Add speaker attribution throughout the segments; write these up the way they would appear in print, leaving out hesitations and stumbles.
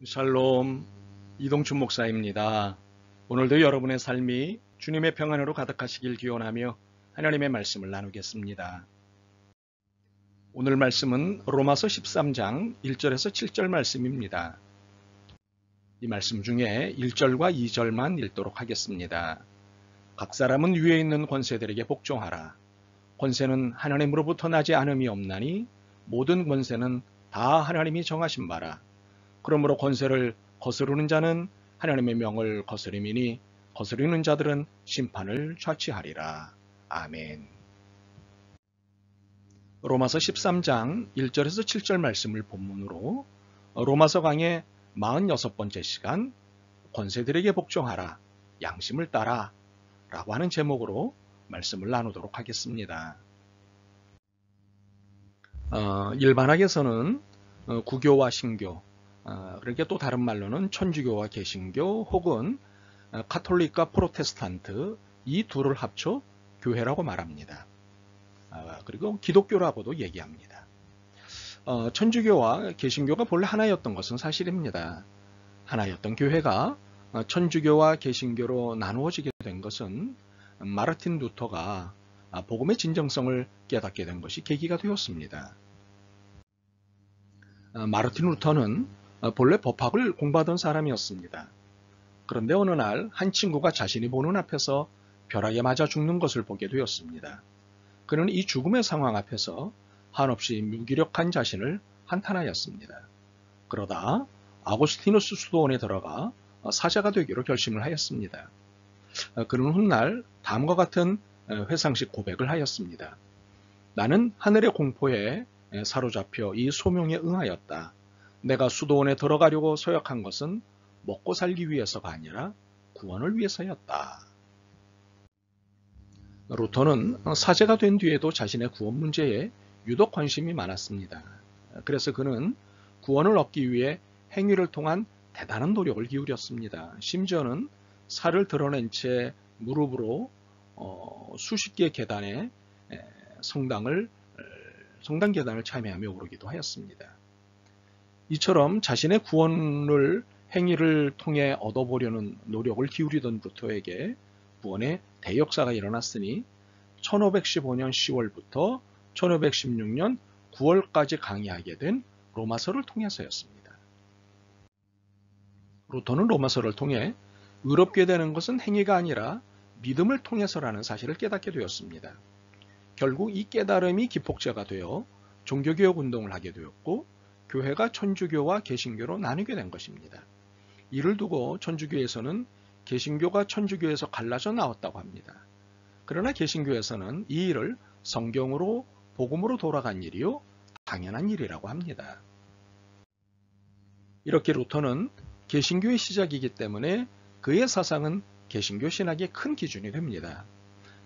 Speaker 1: 샬롬, 이동춘 목사입니다. 오늘도 여러분의 삶이 주님의 평안으로 가득하시길 기원하며 하나님의 말씀을 나누겠습니다. 오늘 말씀은 로마서 13장 1절에서 7절 말씀입니다. 이 말씀 중에 1절과 2절만 읽도록 하겠습니다. 각 사람은 위에 있는 권세들에게 복종하라. 권세는 하나님으로부터 나지 않음이 없나니 모든 권세는 다 하나님이 정하신 바라. 그러므로 권세를 거스르는 자는 하나님의 명을 거스림이니 거스르는 자들은 심판을 좌치하리라. 아멘. 로마서 13장 1절에서 7절 말씀을 본문으로 로마서 강의 46번째 시간 권세들에게 복종하라, 양심을 따라 라고 하는 제목으로 말씀을 나누도록 하겠습니다. 일반학에서는 구교와 신교, 그러니까 또 다른 말로는 천주교와 개신교 혹은 카톨릭과 프로테스탄트 이 둘을 합쳐 교회라고 말합니다. 그리고 기독교라고도 얘기합니다. 천주교와 개신교가 본래 하나였던 것은 사실입니다. 하나였던 교회가 천주교와 개신교로 나누어지게 된 것은 마르틴 루터가 복음의 진정성을 깨닫게 된 것이 계기가 되었습니다. 마르틴 루터는 본래 법학을 공부하던 사람이었습니다. 그런데 어느 날 한 친구가 자신이 보는 앞에서 벼락에 맞아 죽는 것을 보게 되었습니다. 그는 이 죽음의 상황 앞에서 한없이 무기력한 자신을 한탄하였습니다. 그러다 아고스티누스 수도원에 들어가 사자가 되기로 결심을 하였습니다. 그는 훗날 다음과 같은 회상식 고백을 하였습니다. 나는 하늘의 공포에 사로잡혀 이 소명에 응하였다. 내가 수도원에 들어가려고 서약한 것은 먹고 살기 위해서가 아니라 구원을 위해서였다. 루터는 사제가 된 뒤에도 자신의 구원 문제에 유독 관심이 많았습니다. 그래서 그는 구원을 얻기 위해 행위를 통한 대단한 노력을 기울였습니다. 심지어는 살을 드러낸 채 무릎으로 수십 개의 계단에 성당 계단을 참여하며 오르기도 하였습니다. 이처럼 자신의 구원을 행위를 통해 얻어보려는 노력을 기울이던 루터에게 구원의 대역사가 일어났으니 1515년 10월부터 1516년 9월까지 강의하게 된 로마서를 통해서였습니다. 루터는 로마서를 통해 의롭게 되는 것은 행위가 아니라 믿음을 통해서라는 사실을 깨닫게 되었습니다. 결국 이 깨달음이 기폭제가 되어 종교개혁 운동을 하게 되었고 교회가 천주교와 개신교로 나뉘게 된 것입니다. 이를 두고 천주교에서는 개신교가 천주교에서 갈라져 나왔다고 합니다. 그러나 개신교에서는 이 일을 성경으로 복음으로 돌아간 일이요 당연한 일이라고 합니다. 이렇게 루터는 개신교의 시작이기 때문에 그의 사상은 개신교 신학의 큰 기준이 됩니다.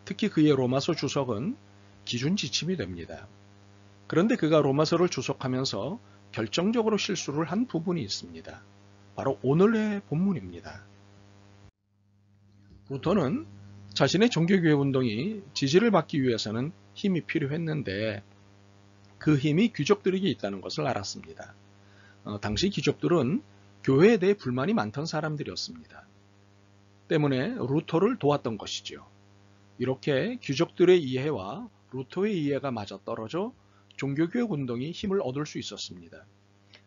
Speaker 1: 특히 그의 로마서 주석은 기준 지침이 됩니다. 그런데 그가 로마서를 주석하면서 결정적으로 실수를 한 부분이 있습니다. 바로 오늘의 본문입니다. 루터는 자신의 종교개혁 운동이 지지를 받기 위해서는 힘이 필요했는데 그 힘이 귀족들에게 있다는 것을 알았습니다. 당시 귀족들은 교회에 대해 불만이 많던 사람들이었습니다. 때문에 루터를 도왔던 것이죠. 이렇게 귀족들의 이해와 루터의 이해가 맞아떨어져 종교개혁 운동이 힘을 얻을 수 있었습니다.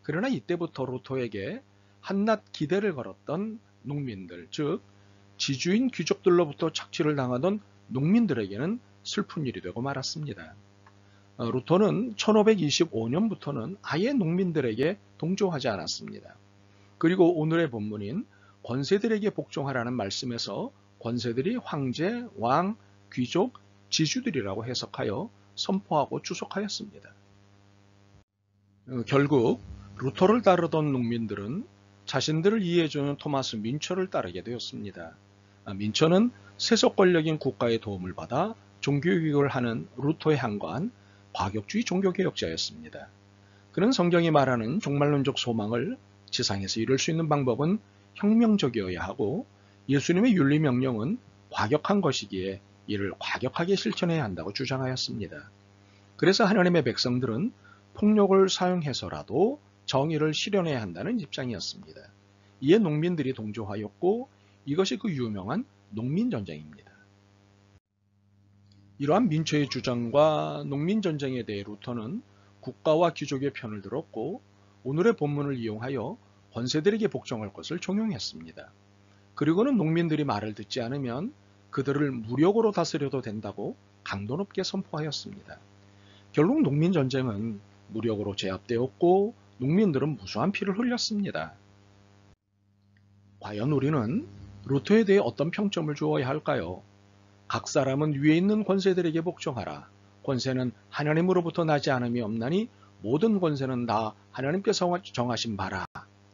Speaker 1: 그러나 이때부터 루터에게 한낱 기대를 걸었던 농민들, 즉 지주인 귀족들로부터 착취를 당하던 농민들에게는 슬픈 일이 되고 말았습니다. 루터는 1525년부터는 아예 농민들에게 동조하지 않았습니다. 그리고 오늘의 본문인 권세들에게 복종하라는 말씀에서 권세들이 황제, 왕, 귀족, 지주들이라고 해석하여 선포하고 주석하였습니다. 결국 루터를 따르던 농민들은 자신들을 이해해주는 토마스 민처를 따르게 되었습니다. 민처는 세속 권력인 국가의 도움을 받아 종교개혁을 하는 루터에 항거한 과격주의 종교개혁자였습니다. 그는 성경이 말하는 종말론적 소망을 지상에서 이룰 수 있는 방법은 혁명적이어야 하고 예수님의 윤리명령은 과격한 것이기에 이를 과격하게 실천해야 한다고 주장하였습니다. 그래서 하나님의 백성들은 폭력을 사용해서라도 정의를 실현해야 한다는 입장이었습니다. 이에 농민들이 동조하였고 이것이 그 유명한 농민전쟁입니다. 이러한 민초의 주장과 농민전쟁에 대해 루터는 국가와 귀족의 편을 들었고 오늘의 본문을 이용하여 권세들에게 복종할 것을 종용했습니다. 그리고는 농민들이 말을 듣지 않으면 그들을 무력으로 다스려도 된다고 강도 높게 선포하였습니다. 결국 농민전쟁은 무력으로 제압되었고 농민들은 무수한 피를 흘렸습니다. 과연 우리는 루터에 대해 어떤 평점을 주어야 할까요? 각 사람은 위에 있는 권세들에게 복종하라. 권세는 하나님으로부터 나지 않음이 없나니 모든 권세는 다 하나님께서 정하신 바라.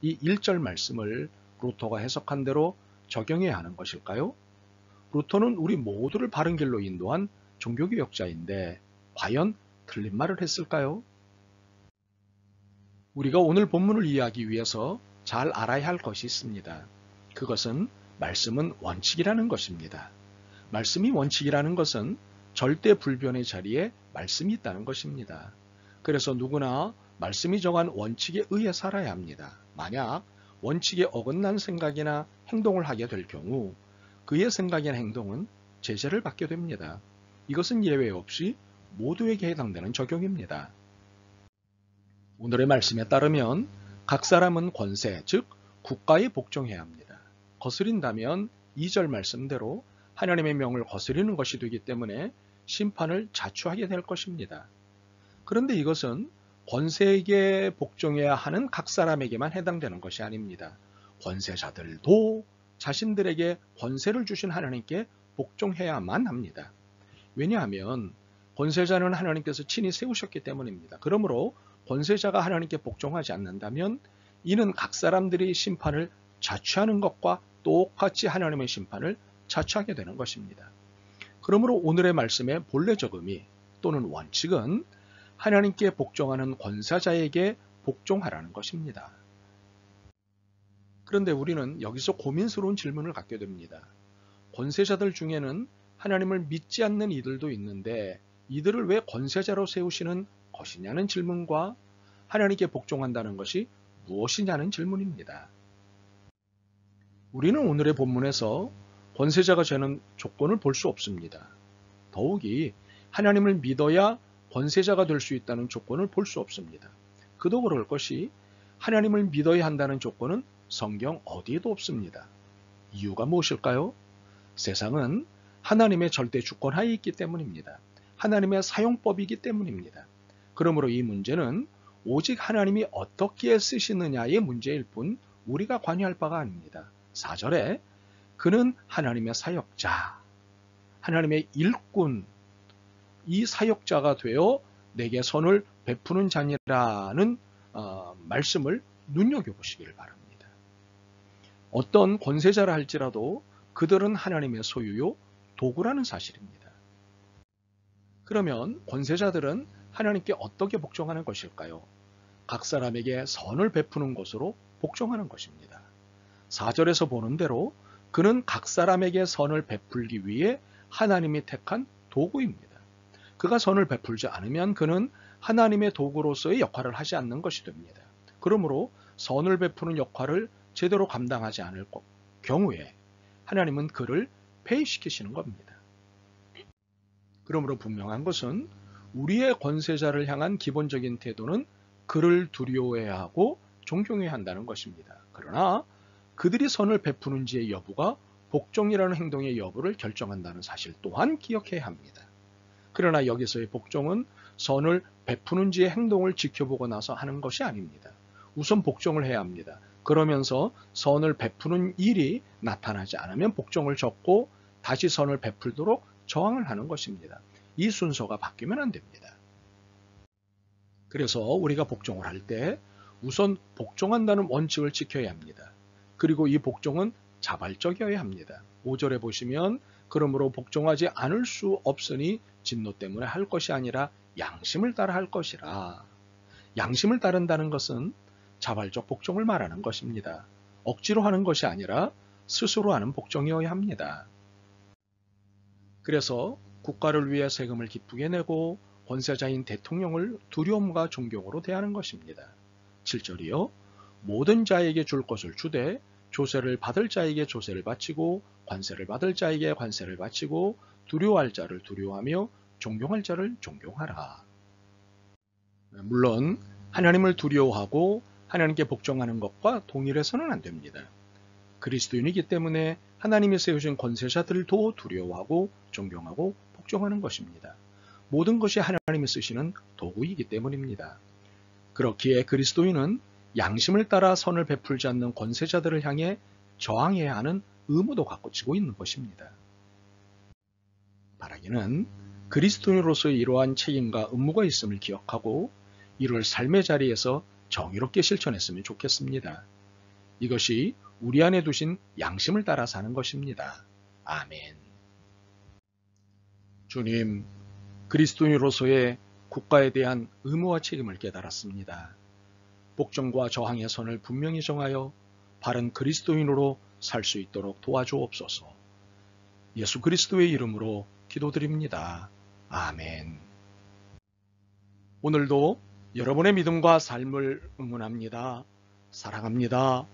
Speaker 1: 이 1절 말씀을 루터가 해석한 대로 적용해야 하는 것일까요? 루터는 우리 모두를 바른 길로 인도한 종교개혁자인데 과연 틀린 말을 했을까요? 우리가 오늘 본문을 이해하기 위해서 잘 알아야 할 것이 있습니다. 그것은 말씀은 원칙이라는 것입니다. 말씀이 원칙이라는 것은 절대 불변의 자리에 말씀이 있다는 것입니다. 그래서 누구나 말씀이 정한 원칙에 의해 살아야 합니다. 만약 원칙에 어긋난 생각이나 행동을 하게 될 경우 그의 생각이나 행동은 제재를 받게 됩니다. 이것은 예외 없이 모두에게 해당되는 적용입니다. 오늘의 말씀에 따르면 각 사람은 권세, 즉 국가에 복종해야 합니다. 거스린다면 2절 말씀대로 하나님의 명을 거스리는 것이 되기 때문에 심판을 자초하게 될 것입니다. 그런데 이것은 권세에게 복종해야 하는 각 사람에게만 해당되는 것이 아닙니다. 권세자들도 자신들에게 권세를 주신 하나님께 복종해야만 합니다. 왜냐하면 권세자는 하나님께서 친히 세우셨기 때문입니다. 그러므로 권세자가 하나님께 복종하지 않는다면 이는 각 사람들이 심판을 자취하는 것과 똑같이 하나님의 심판을 자취하게 되는 것입니다. 그러므로 오늘의 말씀의 본래적 의미 또는 원칙은 하나님께 복종하는 권세자에게 복종하라는 것입니다. 그런데 우리는 여기서 고민스러운 질문을 갖게 됩니다. 권세자들 중에는 하나님을 믿지 않는 이들도 있는데 이들을 왜 권세자로 세우시는 것이냐는 질문과 하나님께 복종한다는 것이 무엇이냐는 질문입니다. 우리는 오늘의 본문에서 권세자가 되는 조건을 볼 수 없습니다. 더욱이 하나님을 믿어야 권세자가 될 수 있다는 조건을 볼 수 없습니다. 그도 그럴 것이 하나님을 믿어야 한다는 조건은 성경 어디에도 없습니다. 이유가 무엇일까요? 세상은 하나님의 절대 주권하에 있기 때문입니다. 하나님의 사용법이기 때문입니다. 그러므로 이 문제는 오직 하나님이 어떻게 쓰시느냐의 문제일 뿐 우리가 관여할 바가 아닙니다. 4절에 그는 하나님의 사역자, 하나님의 일꾼, 이 사역자가 되어 내게 선을 베푸는 자니라는 말씀을 눈여겨보시기를 바랍니다. 어떤 권세자라 할지라도 그들은 하나님의 소유요 도구라는 사실입니다. 그러면 권세자들은 하나님께 어떻게 복종하는 것일까요? 각 사람에게 선을 베푸는 것으로 복종하는 것입니다. 4절에서 보는 대로 그는 각 사람에게 선을 베풀기 위해 하나님이 택한 도구입니다. 그가 선을 베풀지 않으면 그는 하나님의 도구로서의 역할을 하지 않는 것이 됩니다. 그러므로 선을 베푸는 역할을 제대로 감당하지 않을 경우에 하나님은 그를 폐위시키시는 겁니다. 그러므로 분명한 것은 우리의 권세자를 향한 기본적인 태도는 그를 두려워해야 하고 존경해야 한다는 것입니다. 그러나 그들이 선을 베푸는지의 여부가 복종이라는 행동의 여부를 결정한다는 사실 또한 기억해야 합니다. 그러나 여기서의 복종은 선을 베푸는지의 행동을 지켜보고 나서 하는 것이 아닙니다. 우선 복종을 해야 합니다. 그러면서 선을 베푸는 일이 나타나지 않으면 복종을 접고 다시 선을 베풀도록 저항을 하는 것입니다. 이 순서가 바뀌면 안 됩니다. 그래서 우리가 복종을 할 때 우선 복종한다는 원칙을 지켜야 합니다. 그리고 이 복종은 자발적이어야 합니다. 5절에 보시면 그러므로 복종하지 않을 수 없으니 진노 때문에 할 것이 아니라 양심을 따라 할 것이라. 양심을 따른다는 것은 자발적 복종을 말하는 것입니다. 억지로 하는 것이 아니라 스스로 하는 복종이어야 합니다. 그래서 국가를 위해 세금을 기쁘게 내고 권세자인 대통령을 두려움과 존경으로 대하는 것입니다. 7절이요. 모든 자에게 줄 것을 주되 조세를 받을 자에게 조세를 바치고 관세를 받을 자에게 관세를 바치고 두려워할 자를 두려워하며 존경할 자를 존경하라. 물론 하나님을 두려워하고 하나님께 복종하는 것과 동일해서는 안 됩니다. 그리스도인이기 때문에 하나님이 세우신 권세자들도 두려워하고 존경하고 복종하는 것입니다. 모든 것이 하나님이 쓰시는 도구이기 때문입니다. 그렇기에 그리스도인은 양심을 따라 선을 베풀지 않는 권세자들을 향해 저항해야 하는 의무도 갖고 지고 있는 것입니다. 바라기는 그리스도인으로서의 이러한 책임과 의무가 있음을 기억하고 이를 삶의 자리에서 정의롭게 실천했으면 좋겠습니다. 이것이 우리 안에 두신 양심을 따라 사는 것입니다. 아멘. 주님, 그리스도인으로서의 국가에 대한 의무와 책임을 깨달았습니다. 복종과 저항의 선을 분명히 정하여 바른 그리스도인으로 살 수 있도록 도와주옵소서. 예수 그리스도의 이름으로 기도드립니다. 아멘. 오늘도 여러분의 믿음과 삶을 응원합니다. 사랑합니다.